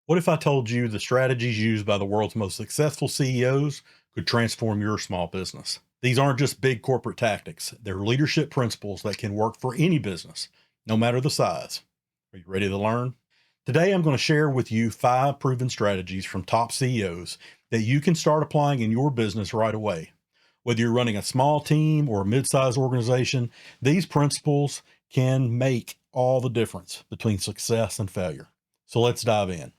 What if I told you the strategies used by the world's most successful CEOs could transform your small business? These aren't just big corporate tactics, they're leadership principles that can work for any business, no matter the size. Are you ready to learn? Today, I'm going to share with you 5 proven strategies from top CEOs that you can start applying in your business right away. Whether you're running a small team or a mid-sized organization, these principles can make all the difference between success and failure. So let's dive in.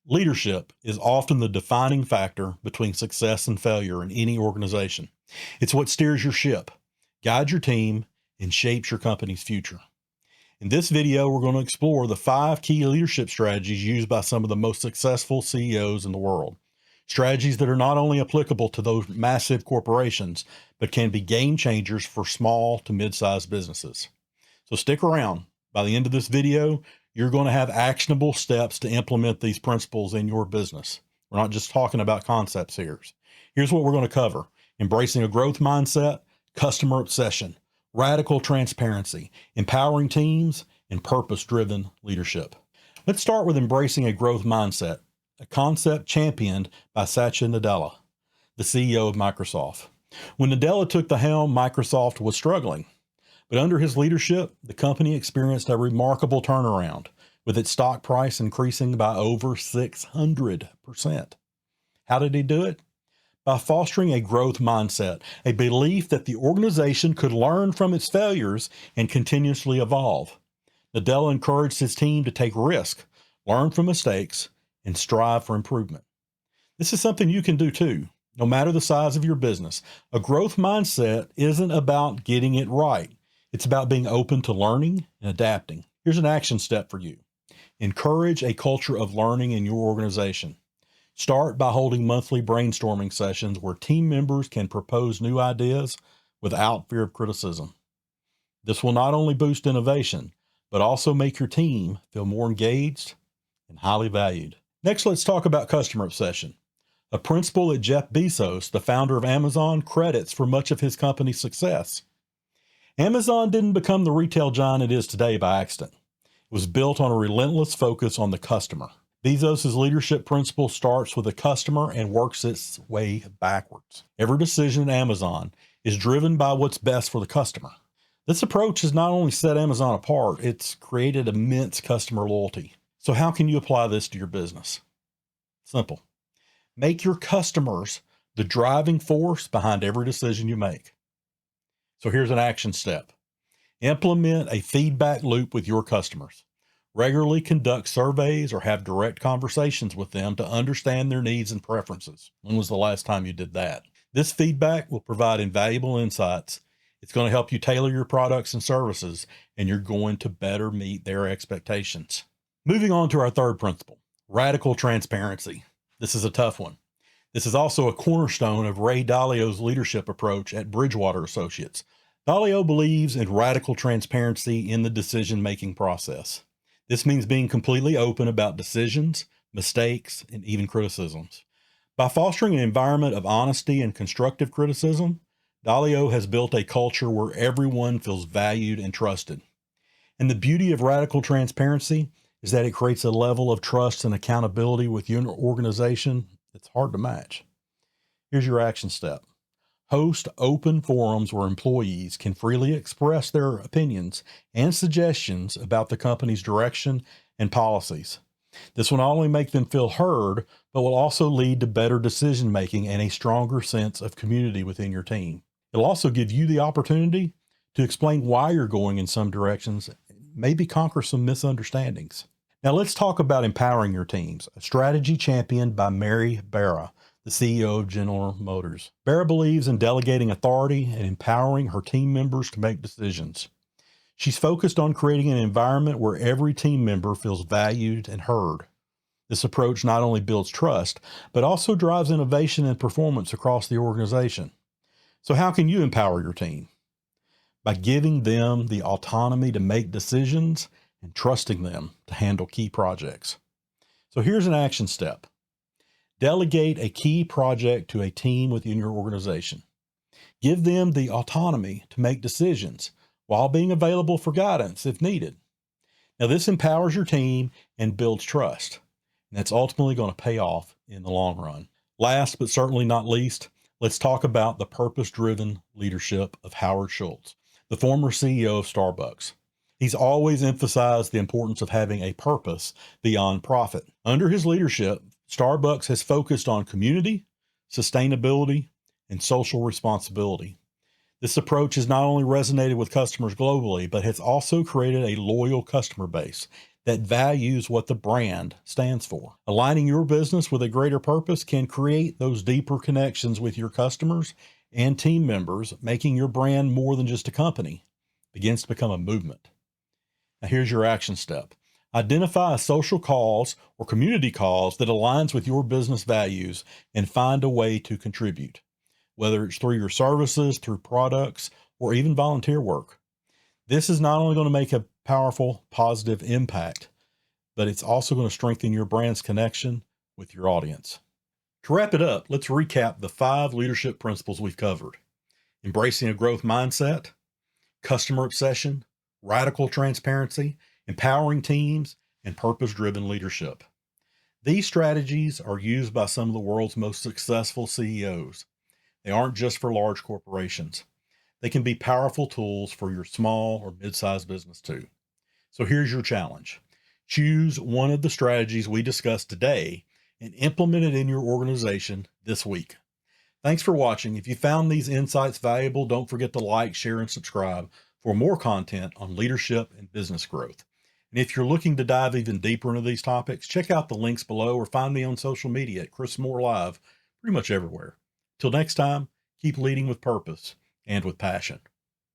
Leadership is often the defining factor between success and failure in any organization. It's what steers your ship, guides your team, and shapes your company's future. In this video, we're going to explore the 5 key leadership strategies used by some of the most successful CEOs in the world. Strategies that are not only applicable to those massive corporations, but can be game changers for small to mid-sized businesses. So stick around. By the end of this video, you're going to have actionable steps to implement these principles in your business. We're not just talking about concepts here. Here's what we're going to cover: embracing a growth mindset, customer obsession, radical transparency, empowering teams, and purpose-driven leadership. Let's start with embracing a growth mindset, a concept championed by Satya Nadella, the CEO of Microsoft. When Nadella took the helm, Microsoft was struggling. But under his leadership, the company experienced a remarkable turnaround, with its stock price increasing by over 600%. How did he do it? By fostering a growth mindset, a belief that the organization could learn from its failures and continuously evolve. Nadella encouraged his team to take risk, learn from mistakes, and strive for improvement. This is something you can do too, no matter the size of your business. A growth mindset isn't about getting it right. It's about being open to learning and adapting. Here's an action step for you. Encourage a culture of learning in your organization. Start by holding monthly brainstorming sessions where team members can propose new ideas without fear of criticism. This will not only boost innovation, but also make your team feel more engaged and highly valued. Next, let's talk about customer obsession, a principle that Jeff Bezos, the founder of Amazon, credits for much of his company's success. Amazon didn't become the retail giant it is today by accident. It was built on a relentless focus on the customer. Bezos' leadership principle starts with the customer and works its way backwards. Every decision at Amazon is driven by what's best for the customer. This approach has not only set Amazon apart, it's created immense customer loyalty. So how can you apply this to your business? Simple. Make your customers the driving force behind every decision you make. So here's an action step. Implement a feedback loop with your customers. Regularly conduct surveys or have direct conversations with them to understand their needs and preferences. When was the last time you did that? This feedback will provide invaluable insights. It's going to help you tailor your products and services, and you're going to better meet their expectations. Moving on to our third principle, radical transparency. This is a tough one. This is also a cornerstone of Ray Dalio's leadership approach at Bridgewater Associates. Dalio believes in radical transparency in the decision-making process. This means being completely open about decisions, mistakes, and even criticisms. By fostering an environment of honesty and constructive criticism, Dalio has built a culture where everyone feels valued and trusted. And the beauty of radical transparency is that it creates a level of trust and accountability with your organization that's hard to match. Here's your action step. Host open forums where employees can freely express their opinions and suggestions about the company's direction and policies. This will not only make them feel heard, but will also lead to better decision-making and a stronger sense of community within your team. It'll also give you the opportunity to explain why you're going in some directions, maybe conquer some misunderstandings. Now let's talk about empowering your teams, a strategy championed by Barra, the CEO of General Motors. Barra believes in delegating authority and empowering her team members to make decisions. She's focused on creating an environment where every team member feels valued and heard. This approach not only builds trust, but also drives innovation and performance across the organization. So how can you empower your team? By giving them the autonomy to make decisions and trusting them to handle key projects. So here's an action step. Delegate a key project to a team within your organization. Give them the autonomy to make decisions while being available for guidance if needed. Now, this empowers your team and builds trust. And that's ultimately going to pay off in the long run. Last but certainly not least, let's talk about the purpose-driven leadership of Howard Schultz, the former CEO of Starbucks. He's always emphasized the importance of having a purpose beyond profit. Under his leadership, Starbucks has focused on community, sustainability, and social responsibility. This approach has not only resonated with customers globally, but has also created a loyal customer base that values what the brand stands for. Aligning your business with a greater purpose can create those deeper connections with your customers and team members, making your brand more than just a company. It begins to become a movement. Now here's your action step. Identify a social cause or community cause that aligns with your business values and find a way to contribute, whether it's through your services, through products, or even volunteer work. This is not only going to make a powerful, positive impact, but it's also going to strengthen your brand's connection with your audience. To wrap it up, let's recap the 5 leadership principles we've covered: embracing a growth mindset, customer obsession, radical transparency, empowering teams, and purpose-driven leadership. These strategies are used by some of the world's most successful CEOs. They aren't just for large corporations. They can be powerful tools for your small or mid-sized business too. So here's your challenge. Choose one of the strategies we discussed today and implement it in your organization this week. Thanks for watching. If you found these insights valuable, don't forget to like, share, and subscribe for more content on leadership and business growth. And if you're looking to dive even deeper into these topics, check out the links below or find me on social media at Chris Moore Live, pretty much everywhere. Till next time, keep leading with purpose and with passion.